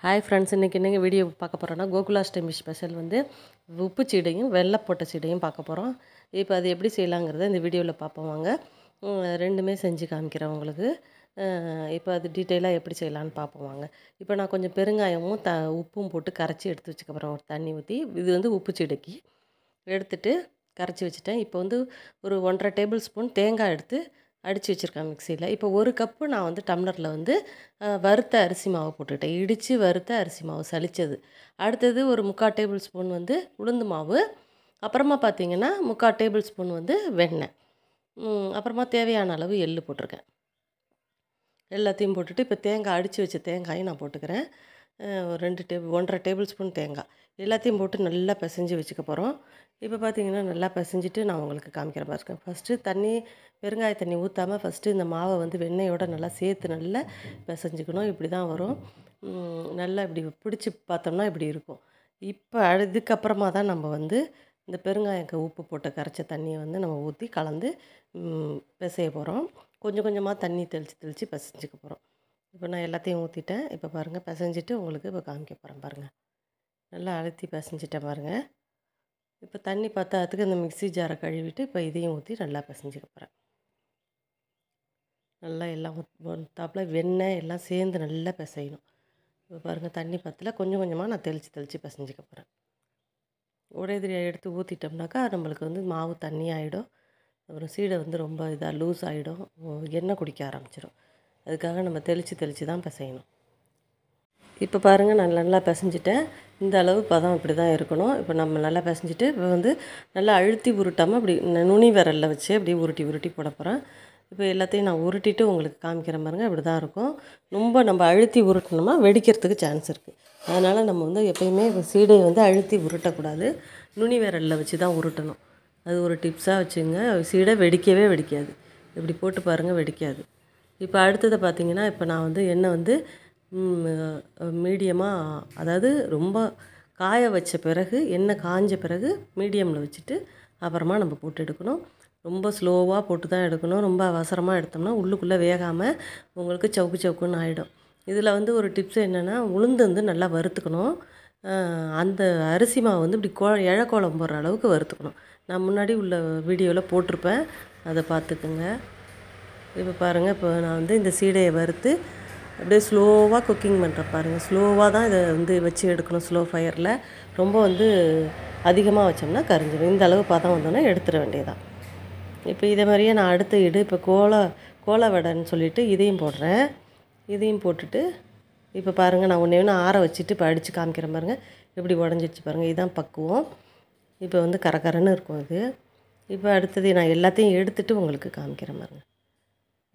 Hi friends, இன்றைக்கி என்னங்க video பார்க்க போகிறோன்னா கோகுலாஷ்டமி ஸ்பெஷல் வந்து உப்பு சீடையும் வெள்ளை போட்ட சீடையும் பார்க்க போகிறோம். இப்போ அது எப்படி செய்யலாங்கிறத இந்த வீடியோவில் பார்ப்போம் வாங்க. ரெண்டுமே செஞ்சு காமிக்கிறேன் உங்களுக்கு. இப்போ அது டீட்டெயிலாக எப்படி செய்யலான்னு பார்ப்போம் வாங்க. இப்போ நான் கொஞ்சம் பெருங்காயமும் உப்பும் போட்டு கரைச்சி எடுத்து வச்சுக்க போகிறேன். ஒரு தண்ணி ஊற்றி இது வந்து உப்பு சீடைக்கு எடுத்துட்டு கரைச்சி வச்சுட்டேன். இப்போ வந்து ஒரு 1½ டேபிள் ஸ்பூன் தேங்காய் எடுத்து அடித்து வச்சுருக்கேன் மிக்சியில். இப்போ ஒரு கப்பு நான் வந்து டம்ளரில் வந்து வறுத்த அரிசி மாவு போட்டுக்கிட்டேன். இடித்து வறுத்த அரிசி மாவு சலித்தது. அடுத்தது ஒரு 3/4 டேபிள் ஸ்பூன் வந்து உளுந்து மாவு. அப்புறமா பார்த்திங்கன்னா 3/4 டேபிள் ஸ்பூன் வந்து வெண்ணெய். அப்புறமா தேவையான அளவு எள்ளு போட்டிருக்கேன். எல்லாத்தையும் போட்டுட்டு இப்போ தேங்காய் அடித்து வச்ச தேங்காயும் நான் போட்டுக்கிறேன். ஒரு 1½ டேபிள் ஸ்பூன் தேங்காய் எல்லாத்தையும் போட்டு நல்லா பிசைஞ்சு வச்சுக்க போகிறோம். இப்போ பார்த்திங்கன்னா நல்லா பிசைஞ்சிட்டு நான் உங்களுக்கு காமிக்கிற பாருங்க. ஃபஸ்ட்டு பெருங்காய தண்ணி ஊற்றாமல் ஃபஸ்ட்டு இந்த மாவை வந்து வெண்ணெயோடு நல்லா சேர்த்து நல்லா பிசைஞ்சிக்கணும். இப்படி தான் வரும். நல்லா இப்படி பிடிச்சி பார்த்தோம்னா இப்படி இருக்கும். இப்போ இதுக்கப்புறமா தான் நம்ம வந்து இந்த பெருங்காயம் உப்பு போட்ட கரைச்ச தண்ணியை வந்து நம்ம ஊற்றி கலந்து பிசைய போகிறோம். கொஞ்சம் கொஞ்சமாக தண்ணி தெளித்து பிசைஞ்சிக்க போகிறோம். இப்போ நான் எல்லாத்தையும் ஊற்றிட்டேன். இப்போ பாருங்கள், பிசைஞ்சிட்டு உங்களுக்கு இப்போ காமிக்க போகிறேன் பாருங்கள். நல்லா அழுத்தி பிசைஞ்சிட்டேன் பாருங்கள். இப்போ தண்ணி பத்தாததுக்கு இந்த மிக்ஸி ஜாரை கழுவிட்டு இப்போ இதையும் ஊற்றி நல்லா பிசைஞ்சிக்க போகிறேன். நல்லா எல்லாம் தாப்பில் வெண்ணெய் எல்லாம் சேர்ந்து நல்லா பிசையணும். இப்போ பாருங்கள், தண்ணி பத்தில் கொஞ்சம் கொஞ்சமாக நான் தெளித்து பிசைஞ்சிக்க போகிறேன். உடையதிரியை எடுத்து ஊற்றிட்டோம்னாக்கா நம்மளுக்கு வந்து மாவு தண்ணி ஆகிடும். அப்புறம் சீடை வந்து ரொம்ப இதாக லூஸ் ஆகிடும், எண்ணெய் குடிக்க ஆரம்பிச்சிடும். அதுக்காக நம்ம தெளித்து தான் பிசையணும். இப்போ பாருங்கள், நான் நல்லா பிசைஞ்சிட்டேன். இந்த அளவு பதம் இப்படி தான் இருக்கணும். இப்போ நம்ம நல்லா பிசைஞ்சிட்டு இப்போ வந்து நல்லா அழுத்தி உருட்டாமல் அப்படி நுனி விரலில் வச்சு அப்படியே உருட்டி போட போகிறேன். இப்போ எல்லாத்தையும் நான் உருட்டிட்டு உங்களுக்கு காமிக்கிறேன் பாருங்கள். இப்படி தான் இருக்கும். ரொம்ப நம்ம அழுத்தி உருட்டினோம்னா வெடிக்கிறதுக்கு சான்ஸ் இருக்குது. அதனால் நம்ம வந்து எப்பயுமே சீடையை வந்து அழுத்தி உருட்டக்கூடாது. நுனி விரலில் வச்சு தான் உருட்டணும். அது ஒரு டிப்ஸாக வச்சுங்க. சீடை வெடிக்கவே வெடிக்காது. இப்படி போட்டு பாருங்கள், வெடிக்காது. இப்போ அடுத்ததை பார்த்திங்கன்னா, இப்போ நான் வந்து எண்ணெய் வந்து மீடியமாக, அதாவது ரொம்ப காய வச்ச பிறகு எண்ணெய் காஞ்ச பிறகு மீடியமில் வச்சுட்டு அப்புறமா நம்ம போட்டு எடுக்கணும். ரொம்ப ஸ்லோவாக போட்டு தான் எடுக்கணும். ரொம்ப அவசரமாக எடுத்தோம்னா உள்ளுக்குள்ளே வேகாமல் உங்களுக்கு சவுக்குன்னு ஆகிடும். இதில் வந்து ஒரு டிப்ஸ் என்னென்னா, உளுந்து வந்து நல்லா வறுத்துக்கணும். அந்த அரிசி மாவு வந்து இப்படி இழக்கோளம் போடுற அளவுக்கு வறுத்துக்கணும். நான் முன்னாடி உள்ள வீடியோவில் போட்டிருப்பேன், அதை பார்த்துக்குங்க. இப்போ பாருங்கள், இப்போ நான் வந்து இந்த சீடையை வறுத்து அப்படியே ஸ்லோவாக குக்கிங் பண்ணுற பாருங்கள். ஸ்லோவாக தான் இதை வந்து வச்சு எடுக்கணும், ஸ்லோ ஃபயரில். ரொம்ப வந்து அதிகமாக வச்சோம்னா கரிஞ்சிடும். இந்த அளவு பதம் வந்தோன்னா எடுத்துட வேண்டியதான். இப்போ இதே மாதிரியே நான் அடுத்த இப்போ கோல வடைன்னு சொல்லிவிட்டு இதையும் போடுறேன். இதையும் போட்டுட்டு இப்போ பாருங்கள், நான் ஒன்று ஆற வச்சுட்டு இப்போ அடித்து காமிக்கிறேன் பாருங்கள். எப்படி உடஞ்சிடுச்சு பாருங்கள். இதுதான் பக்குவம். இப்போ வந்து கரகரன்னு இருக்கும் இது. இப்போ அடுத்தது நான் எல்லாத்தையும் எடுத்துகிட்டு உங்களுக்கு காமிக்கிறேன் பாருங்கள்.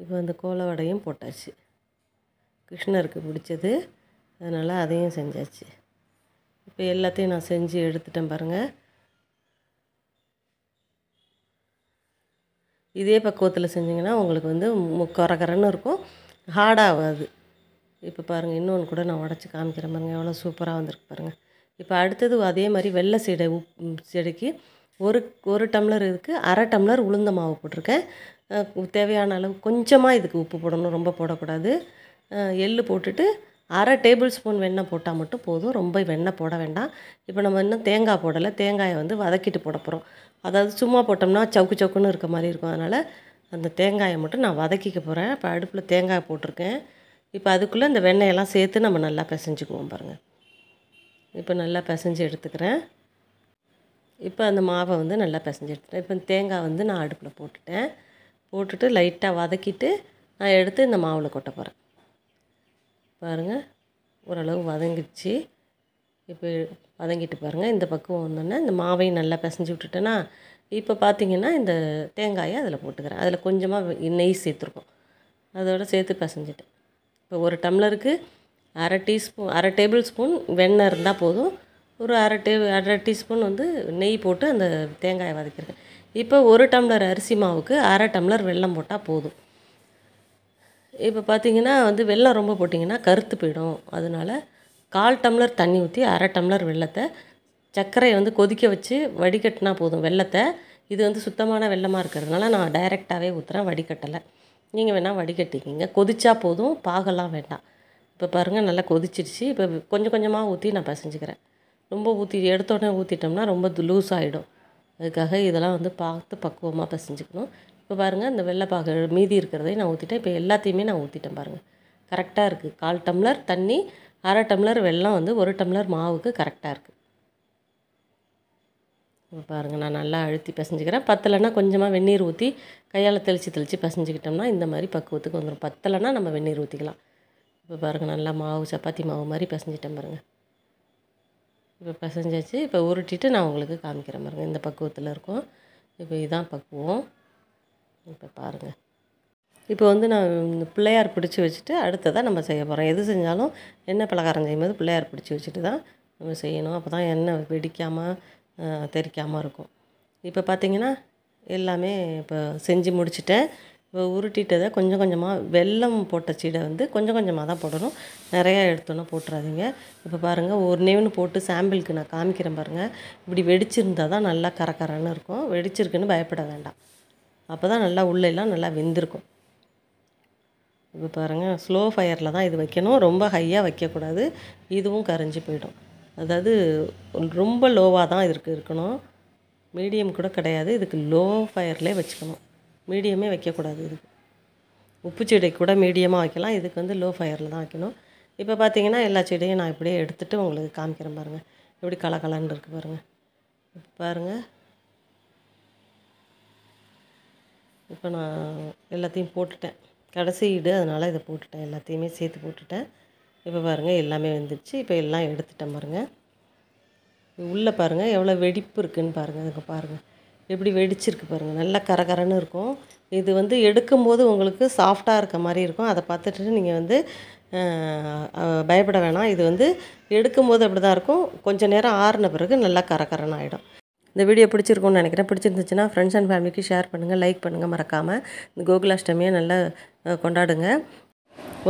இப்போ அந்த கோல வடையும் போட்டாச்சு. கிருஷ்ணருக்கு பிடிச்சது, அதனால் அதையும் செஞ்சாச்சு. இப்போ எல்லாத்தையும் நான் செஞ்சு எடுத்துட்டேன் பாருங்கள். இதே பக்குவத்தில் செஞ்சிங்கன்னா உங்களுக்கு வந்து கரகரன்னு இருக்கும், ஹார்டாகாது. இப்போ பாருங்கள், இன்னொன்று கூட நான் உடச்சி காமிக்கிறேன் பாருங்கள். எவ்வளோ சூப்பராக வந்திருக்கு பாருங்கள். இப்போ அடுத்தது அதே மாதிரி வெள்ளை சீடைக்கு ஒரு டம்ளர் இருக்குது, 1/2 டம்ளர் உளுந்த மாவு போட்டிருக்கேன். தேவையான அளவு கொஞ்சமாக இதுக்கு உப்பு போடணும், ரொம்ப போடக்கூடாது. எள்ளு போட்டுட்டு 1/2 டேபிள் ஸ்பூன் வெண்ணெய் போட்டால் மட்டும் போதும். ரொம்ப வெண்ணெய் போட வேண்டாம். இப்போ நம்ம இன்னும் தேங்காய் போடலை. தேங்காயை வந்து வதக்கிட்டு போட போகிறோம். அதாவது சும்மா போட்டோம்னா சவுக்குன்னு இருக்க மாதிரி இருக்கும். அதனால் அந்த தேங்காயை மட்டும் நான் வதக்கிக்க போகிறேன். இப்போ அடுப்பில் தேங்காய் போட்டிருக்கேன். இப்போ அதுக்குள்ளே இந்த வெண்ணெயெல்லாம் சேர்த்து நம்ம நல்லா பிசைஞ்சுக்குவோம் பாருங்கள். இப்போ நல்லா பிசைஞ்சு எடுத்துக்கிறேன். இப்போ அந்த மாவை வந்து நல்லா பிசைஞ்சு எடுத்துட்டேன். இப்போ தேங்காய் வந்து நான் அடுப்பில் போட்டுட்டு லைட்டாக வதக்கிட்டு நான் எடுத்து இந்த மாவில் கொட்ட போகிறேன். பாருங்கள், ஓரளவு வதங்கிடுச்சு. இப்போ வதங்கிட்டு பாருங்கள், இந்த பக்குவம் வந்தோடனே இந்த மாவையும் நல்லா பிசைஞ்சு விட்டுட்டேன்னா, இப்போ பார்த்திங்கன்னா இந்த தேங்காயை அதில் போட்டுக்கிறேன். அதில் கொஞ்சமாக நெய் சேர்த்துருக்கோம், அதோடு சேர்த்து பிசைஞ்சிட்டேன். இப்போ ஒரு டம்ளருக்கு 1/2 டேபிள் ஸ்பூன் வெண்ணெய் இருந்தால் போதும். ஒரு 1/2 டீஸ்பூன் வந்து நெய் போட்டு அந்த தேங்காயை வதக்கிருக்கேன். இப்போ 1 டம்ளர் அரிசி மாவுக்கு 1/2 டம்ளர் வெல்லம் போட்டால் போதும். இப்போ பார்த்திங்கன்னா வந்து வெல்லம் ரொம்ப போட்டிங்கன்னா கருத்து போயிடும். அதனால் 1/4 டம்ளர் தண்ணி ஊற்றி 1/2 டம்ளர் வெல்லத்தை, சர்க்கரையை வந்து கொதிக்க வச்சு வடிகட்டினா போதும் வெல்லத்தை. இது வந்து சுத்தமான வெல்லமாக இருக்கிறதுனால நான் டைரெக்டாகவே ஊற்றுறேன், வடிகட்டலை. நீங்கள் வேணால் வடிகட்டிக்கிங்க. கொதிச்சா போதும், பாகெல்லாம் வேண்டாம். இப்போ பாருங்கள் நல்லா கொதிச்சிடுச்சு. இப்போ கொஞ்சம் கொஞ்சமாக ஊற்றி நான் பிசைஞ்சுக்கிறேன். ரொம்ப ஊற்றி எடுத்தோடனே ஊற்றிட்டோம்னா ரொம்ப லூஸ் ஆகிடும். அதுக்காக இதெல்லாம் வந்து பார்த்து பக்குவமாக பிசைஞ்சுக்கணும். இப்போ பாருங்கள் இந்த வெள்ளைப்பாகு மீதி இருக்கிறதையும் நான் ஊற்றிட்டேன். இப்போ எல்லாத்தையுமே நான் ஊற்றிட்டேன் பாருங்கள். கரெக்டாக இருக்குது. 1/4 டம்ளர் தண்ணி, 1/2 டம்ளர் வெல்லம் வந்து 1 டம்ளர் மாவுக்கு கரெக்டாக இருக்குது. இப்போ பாருங்கள் நான் நல்லா அழுத்தி பிசைஞ்சுக்கிறேன். பத்தலைன்னா கொஞ்சமாக வெந்நீர் ஊற்றி கையால் தெளித்து பிசைஞ்சிக்கிட்டோம்னா இந்த மாதிரி பக்குவத்துக்கு வந்துடும். பத்தலைன்னா நம்ம வெந்நீர் ஊற்றிக்கலாம். இப்போ பாருங்கள் நல்லா மாவு சப்பாத்தி மாவு மாதிரி பிசைஞ்சிட்டேன் பாருங்கள். இப்போ பிசைஞ்சாச்சு. இப்போ உருட்டிட்டு நான் உங்களுக்கு காமிக்கிறேன் பாருங்கள். இந்த பக்குவத்தில் இருக்கும். இப்போ இதுதான் பக்குவம். இப்போ பாருங்கள். இப்போ வந்து நான் இந்த பிள்ளையார் பிடிச்சி வச்சுட்டு அடுத்ததாக நம்ம செய்ய போகிறோம். எது செஞ்சாலும் எண்ணெய் பலகாரம் செய்யும்போது பிள்ளையார் பிடிச்சி வச்சுட்டு தான் நம்ம செய்யணும். அப்போ தான் எண்ணெய் வெடிக்காமல் தெறிக்காமல் இருக்கும். இப்போ பார்த்திங்கன்னா எல்லாமே இப்போ செஞ்சு முடிச்சிட்டேன். இப்போ உருட்டிட்டதை கொஞ்சம் கொஞ்சமாக வெல்லம் போட்ட சீடை வந்து கொஞ்சம் கொஞ்சமாக தான் போடணும். நிறையா எடுத்தோன்னா போட்டுறாதீங்க. இப்போ பாருங்கள் ஒன்று போட்டு சாம்பிளுக்கு நான் காமிக்கிறேன் பாருங்கள். இப்படி வெடிச்சிருந்தால் தான் நல்லா கரகரன்னு இருக்கும். வெடிச்சிருக்குன்னு பயப்பட வேண்டாம். அப்போ தான் நல்லா உள்ளெல்லாம் நல்லா வெந்திருக்கும். இப்போ பாருங்கள் ஸ்லோ ஃபயரில் தான் இது வைக்கணும். ரொம்ப ஹையாக வைக்கக்கூடாது. இதுவும் கரைஞ்சி போயிடும். அதாவது ரொம்ப லோவாக தான் இருக்கணும். மீடியம் கூட கிடையாது. இதுக்கு லோ ஃபயர்லேயே வச்சுக்கணும். மீடியமே வைக்கக்கூடாது. இதுக்கு உப்பு செடி கூட மீடியமாக வைக்கலாம். இதுக்கு வந்து லோ ஃபயரில் தான் வைக்கணும். இப்போ பார்த்தீங்கன்னா எல்லா செடியும் நான் இப்படியே எடுத்துகிட்டு உங்களுக்கு காமிக்கிறேன் பாருங்கள். எப்படி கலகலன்னு இருக்குது பாருங்கள். இப்போ பாருங்கள். இப்போ நான் எல்லாத்தையும் போட்டுட்டேன். கடைசி ஈடு அதனால் இதை போட்டுட்டேன். எல்லாத்தையுமே சேர்த்து போட்டுட்டேன். இப்போ பாருங்கள் எல்லாமே வெந்துடுச்சு. இப்போ எல்லாம் எடுத்துட்டேன் பாருங்கள். உள்ளே பாருங்கள் எவ்வளோ வெடிப்பு இருக்குதுன்னு பாருங்கள். அதுக்கு பாருங்கள் எப்படி வெடிச்சிருக்கு பாருங்கள். நல்லா கரகரன்னு இருக்கும். இது வந்து எடுக்கும்போது உங்களுக்கு சாஃப்டாக இருக்க மாதிரி இருக்கும். அதை பார்த்துட்டு நீங்கள் வந்து பயப்பட வேணாம். இது வந்து எடுக்கும்போது அப்படி தான் இருக்கும். கொஞ்சம் நேரம் ஆறின பிறகு நல்லா கரகரன்னு ஆகிடும். இந்த வீடியோ பிடிச்சிருக்கும்னு நினைக்கிறேன். பிடிச்சிருந்துச்சுன்னா ஃப்ரெண்ட்ஸ் அண்ட் ஃபேமிலிக்கு ஷேர் பண்ணுங்கள், லைக் பண்ணுங்கள். மறக்காமல் இந்த கோகுலாஷ்டமியை நல்லா கொண்டாடுங்க.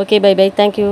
Okay, bye bye. தேங்க்யூ.